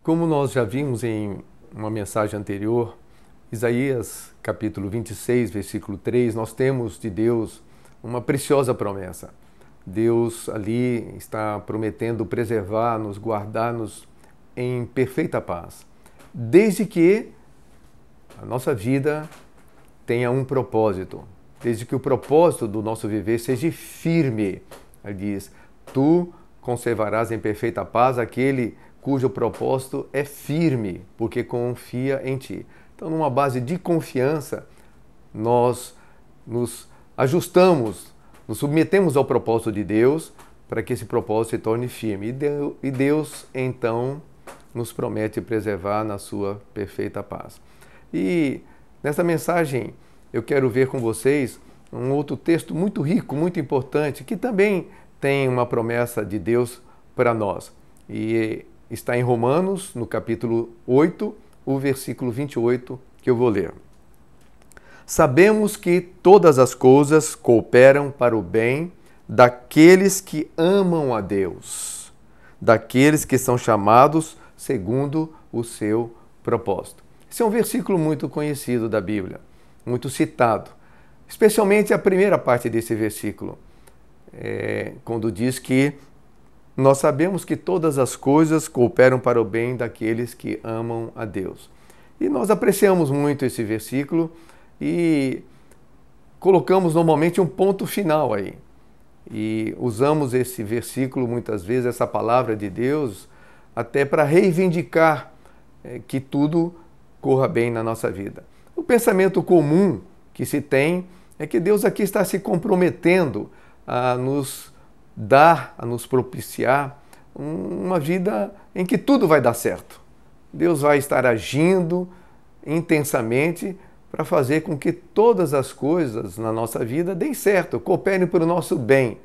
Como nós já vimos em uma mensagem anterior, Isaías capítulo 26, versículo 3, nós temos de Deus uma preciosa promessa. Deus ali está prometendo preservar-nos, guardar-nos em perfeita paz, desde que a nossa vida tenha um propósito, desde que o propósito do nosso viver seja firme. Ele diz, tu conservarás em perfeita paz aquele cujo propósito é firme, porque confia em ti. Então, numa base de confiança, nós nos ajustamos, nos submetemos ao propósito de Deus para que esse propósito se torne firme. E Deus, então, nos promete preservar na sua perfeita paz. E nessa mensagem eu quero ver com vocês um outro texto muito rico, muito importante, que também tem uma promessa de Deus para nós. E está em Romanos, no capítulo 8, o versículo 28, que eu vou ler. Sabemos que todas as coisas cooperam para o bem daqueles que amam a Deus, daqueles que são chamados segundo o seu propósito. Esse é um versículo muito conhecido da Bíblia, muito citado, especialmente a primeira parte desse versículo, quando diz que nós sabemos que todas as coisas cooperam para o bem daqueles que amam a Deus. E nós apreciamos muito esse versículo e colocamos normalmente um ponto final aí. E usamos esse versículo, muitas vezes, essa palavra de Deus, até para reivindicar que tudo corra bem na nossa vida. O pensamento comum que se tem é que Deus aqui está se comprometendo a nos dar, a nos propiciar uma vida em que tudo vai dar certo. Deus vai estar agindo intensamente para fazer com que todas as coisas na nossa vida deem certo, cooperem para o nosso bem.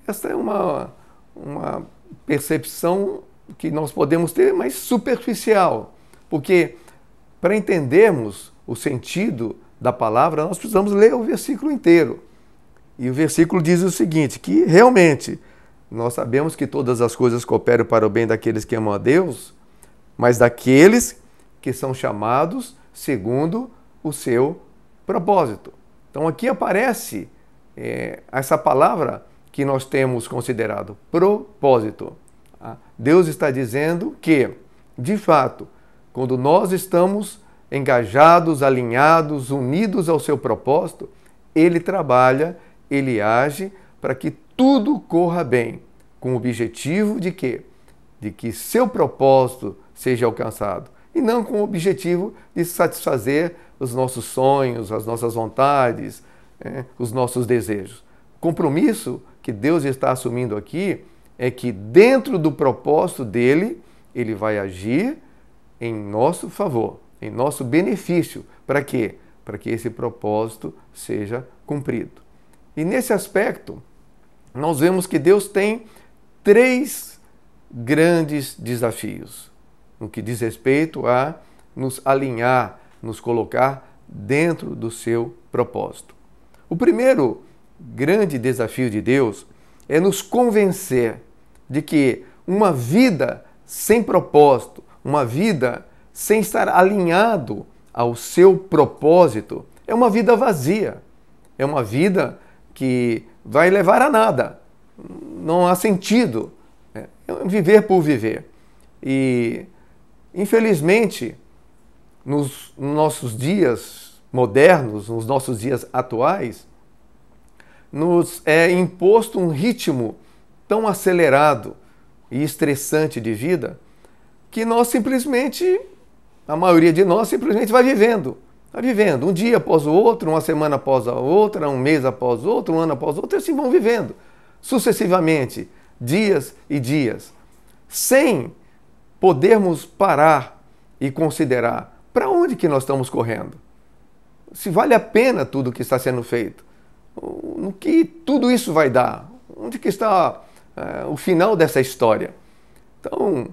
Essa é uma percepção que nós podemos ter, mas superficial, porque para entendermos o sentido da palavra, nós precisamos ler o versículo inteiro. E o versículo diz o seguinte, que realmente nós sabemos que todas as coisas cooperam para o bem daqueles que amam a Deus, mas daqueles que são chamados segundo o seu propósito. Então aqui aparece essa palavra que nós temos considerado propósito. Deus está dizendo que, de fato, quando nós estamos engajados, alinhados, unidos ao seu propósito, Ele trabalha, Ele age para que tudo corra bem, com o objetivo de quê? De que seu propósito seja alcançado, e não com o objetivo de satisfazer os nossos sonhos, as nossas vontades, os nossos desejos. O compromisso que Deus está assumindo aqui é que dentro do propósito dele, Ele vai agir em nosso favor, em nosso benefício. Para quê? Para que esse propósito seja cumprido. E nesse aspecto, nós vemos que Deus tem 3 grandes desafios no que diz respeito a nos alinhar, nos colocar dentro do seu propósito. O primeiro grande desafio de Deus é nos convencer de que uma vida sem propósito, uma vida sem estar alinhado ao seu propósito, é uma vida vazia, é uma vida que vai levar a nada, não há sentido, é viver por viver. E, infelizmente, nos nossos dias modernos, nos nossos dias atuais, nos é imposto um ritmo tão acelerado e estressante de vida que nós simplesmente, a maioria de nós simplesmente vai vivendo um dia após o outro, uma semana após a outra, um mês após o outro, um ano após o outro, e assim vão vivendo sucessivamente, dias e dias, sem podermos parar e considerar para onde que nós estamos correndo, se vale a pena tudo o que está sendo feito, no que tudo isso vai dar, onde que está o final dessa história. Então,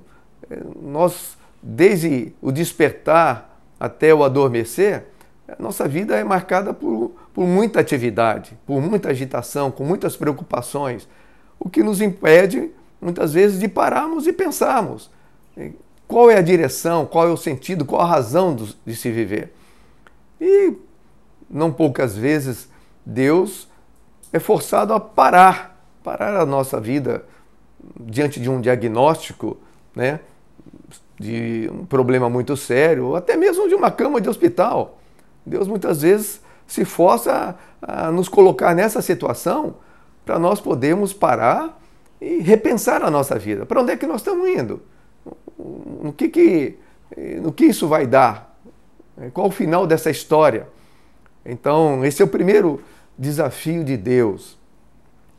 nós, desde o despertar até o adormecer, a nossa vida é marcada por muita atividade, por muita agitação, com muitas preocupações, o que nos impede, muitas vezes, de pararmos e pensarmos Qual é a direção, qual é o sentido, qual a razão de se viver? E não poucas vezes Deus é forçado a parar a nossa vida diante de um diagnóstico, né, de um problema muito sério, ou até mesmo de uma cama de hospital. Deus muitas vezes se força a nos colocar nessa situação para nós podermos parar e repensar a nossa vida. Para onde é que nós estamos indo? No que isso vai dar? Qual o final dessa história? Então, esse é o primeiro desafio de Deus,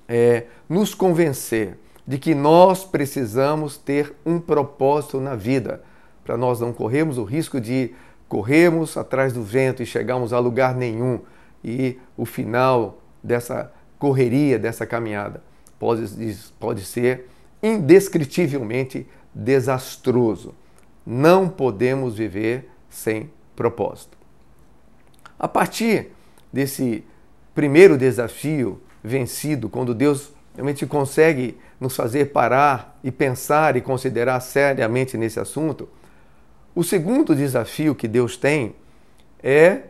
é nos convencer de que nós precisamos ter um propósito na vida, para nós não corrermos o risco de corrermos atrás do vento e chegarmos a lugar nenhum, e o final dessa correria, dessa caminhada, pode ser indescritivelmente desastroso. Não podemos viver sem propósito. A partir desse primeiro desafio vencido, quando Deus realmente consegue nos fazer parar e pensar e considerar seriamente nesse assunto, o segundo desafio que Deus tem é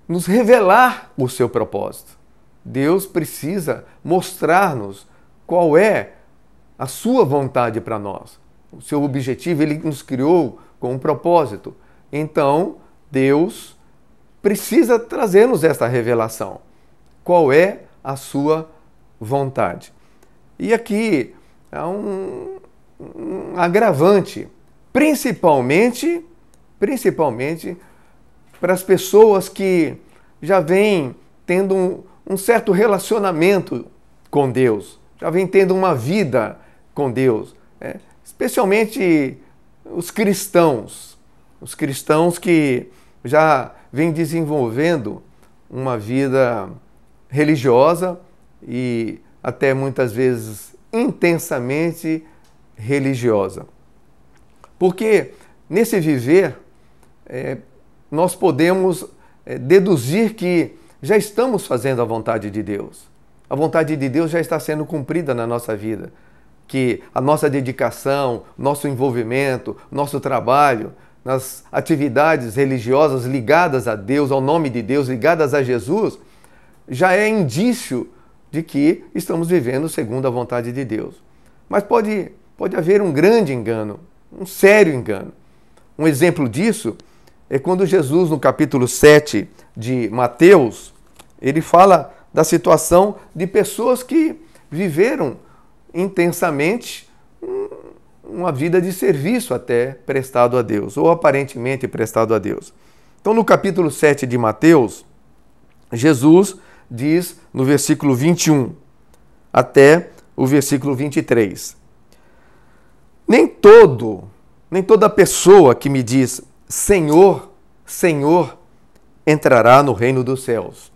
nos revelar o seu propósito. Deus precisa mostrar-nos qual é a sua vontade para nós. O seu objetivo, ele nos criou com um propósito. Então, Deus precisa trazer-nos esta revelação. Qual é a sua vontade? E aqui há um agravante, principalmente para as pessoas que já vêm tendo um certo relacionamento com Deus, já vêm tendo uma vida com Deus, especialmente os cristãos que já vêm desenvolvendo uma vida religiosa e até muitas vezes intensamente religiosa. Porque nesse viver nós podemos deduzir que já estamos fazendo a vontade de Deus. A vontade de Deus já está sendo cumprida na nossa vida. Que a nossa dedicação, nosso envolvimento, nosso trabalho nas atividades religiosas ligadas a Deus, ao nome de Deus, ligadas a Jesus, já é indício de que estamos vivendo segundo a vontade de Deus. Mas pode haver um grande engano, um sério engano. Um exemplo disso é quando Jesus, no capítulo 7 de Mateus, ele fala da situação de pessoas que viveram intensamente uma vida de serviço até prestado a Deus, ou aparentemente prestado a Deus. Então, no capítulo 7 de Mateus, Jesus diz no versículo 21 até o versículo 23: Nem toda pessoa que me diz Senhor, Senhor, entrará no reino dos céus,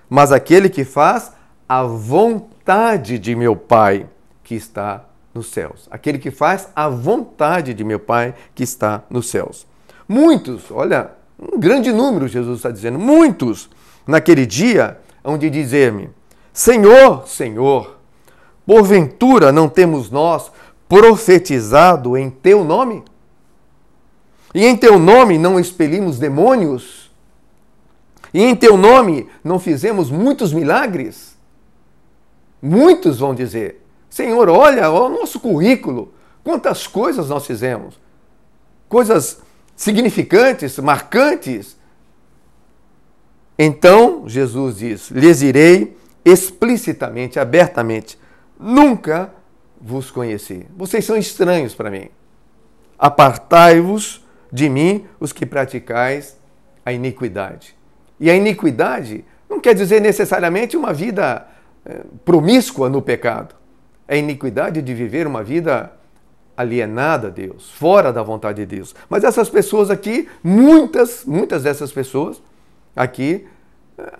mas aquele que faz a vontade de meu Pai que está nos céus. Aquele que faz a vontade de meu Pai que está nos céus. Muitos, olha, um grande número, Jesus está dizendo, muitos naquele dia hão de dizer-me: Senhor, Senhor, porventura não temos nós profetizado em teu nome? E em teu nome não expelimos demônios? E em teu nome não fizemos muitos milagres? Muitos vão dizer: Senhor, olha o nosso currículo, quantas coisas nós fizemos. Coisas significantes, marcantes. Então, Jesus diz: lhes irei explicitamente, abertamente: nunca vos conheci. Vocês são estranhos para mim. Apartai-vos de mim, os que praticais a iniquidade. E a iniquidade não quer dizer necessariamente uma vida promíscua no pecado. É a iniquidade de viver uma vida alienada a Deus, fora da vontade de Deus. Mas essas pessoas aqui, muitas dessas pessoas aqui,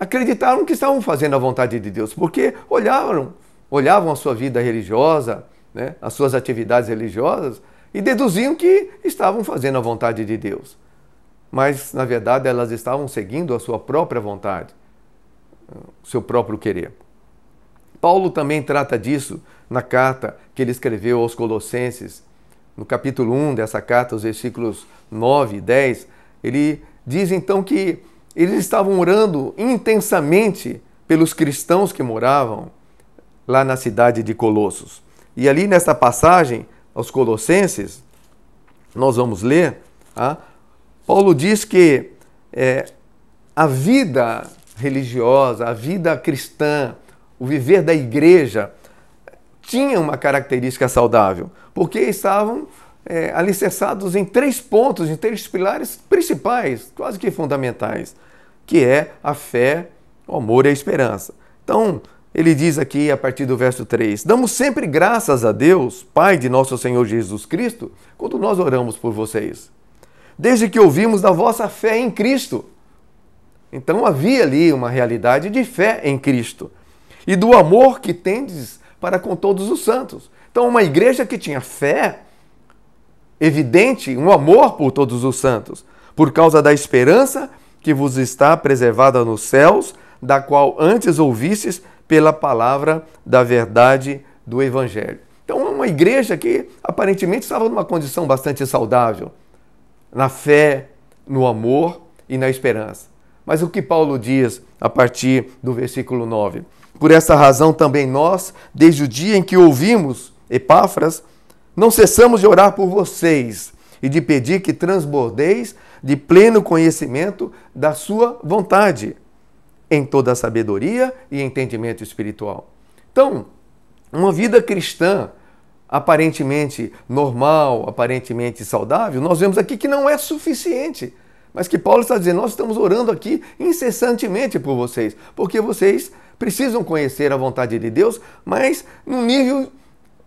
acreditaram que estavam fazendo a vontade de Deus, porque olhavam a sua vida religiosa, né, as suas atividades religiosas, e deduziam que estavam fazendo a vontade de Deus. Mas, na verdade, elas estavam seguindo a sua própria vontade, o seu próprio querer. Paulo também trata disso na carta que ele escreveu aos Colossenses, no capítulo 1 dessa carta, os versículos 9 e 10, ele diz então que eles estavam orando intensamente pelos cristãos que moravam lá na cidade de Colossos. E ali nesta passagem, aos Colossenses, nós vamos ler, Paulo diz que a vida religiosa, a vida cristã, o viver da igreja, tinha uma característica saudável, porque estavam alicerçados em 3 pontos, em 3 pilares principais, quase que fundamentais, que é a fé, o amor e a esperança. Então, ele diz aqui, a partir do verso 3, damos sempre graças a Deus, Pai de nosso Senhor Jesus Cristo, quando nós oramos por vocês, desde que ouvimos da vossa fé em Cristo. Então havia ali uma realidade de fé em Cristo e do amor que tendes para com todos os santos. Então uma igreja que tinha fé evidente, um amor por todos os santos, por causa da esperança que vos está preservada nos céus, da qual antes ouvistes pela palavra da verdade do Evangelho. Então uma igreja que aparentemente estava numa condição bastante saudável, na fé, no amor e na esperança. Mas o que Paulo diz a partir do versículo 9? Por essa razão também nós, desde o dia em que ouvimos Epáfras, não cessamos de orar por vocês e de pedir que transbordeis de pleno conhecimento da sua vontade, em toda a sabedoria e entendimento espiritual. Então, uma vida cristã aparentemente normal, aparentemente saudável, nós vemos aqui que não é suficiente. Mas que Paulo está dizendo, nós estamos orando aqui incessantemente por vocês, porque vocês precisam conhecer a vontade de Deus, mas num nível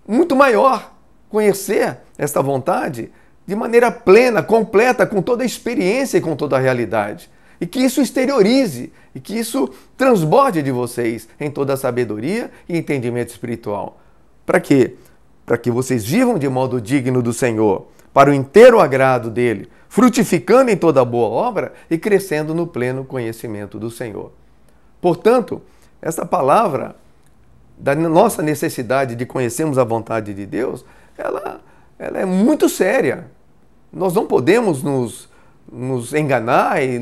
muito maior. Conhecer esta vontade de maneira plena, completa, com toda a experiência e com toda a realidade. E que isso exteriorize, e que isso transborde de vocês em toda a sabedoria e entendimento espiritual. Para quê? Para que vocês vivam de modo digno do Senhor, para o inteiro agrado dele, frutificando em toda boa obra e crescendo no pleno conhecimento do Senhor. Portanto, essa palavra da nossa necessidade de conhecermos a vontade de Deus, ela é muito séria. Nós não podemos nos enganar e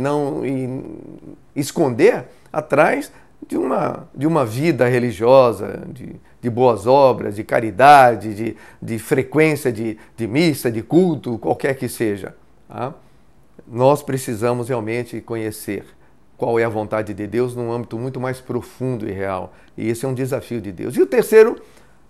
esconder atrás de uma vida religiosa, de boas obras, de caridade, de frequência de missa, de culto, qualquer que seja. Tá? Nós precisamos realmente conhecer qual é a vontade de Deus num âmbito muito mais profundo e real. E esse é um desafio de Deus. E o terceiro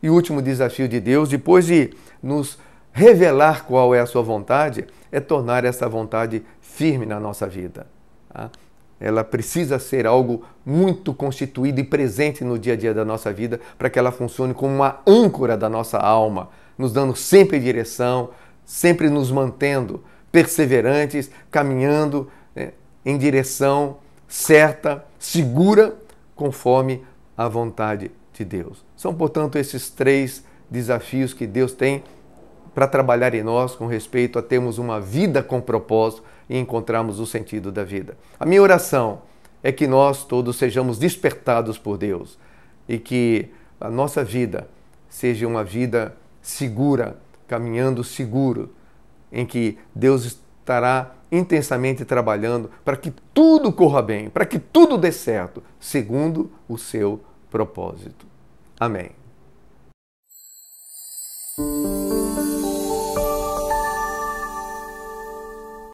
e último desafio de Deus, depois de nos revelar qual é a sua vontade, é tornar essa vontade firme na nossa vida. Tá? Ela precisa ser algo muito constituído e presente no dia a dia da nossa vida para que ela funcione como uma âncora da nossa alma, nos dando sempre direção, sempre nos mantendo perseverantes, caminhando em direção certa, segura, conforme a vontade de Deus. São, portanto, esses 3 desafios que Deus tem para trabalhar em nós com respeito a termos uma vida com propósito e encontrarmos o sentido da vida. A minha oração é que nós todos sejamos despertados por Deus e que a nossa vida seja uma vida segura, caminhando seguro, em que Deus estará intensamente trabalhando para que tudo corra bem, para que tudo dê certo, segundo o seu propósito. Amém.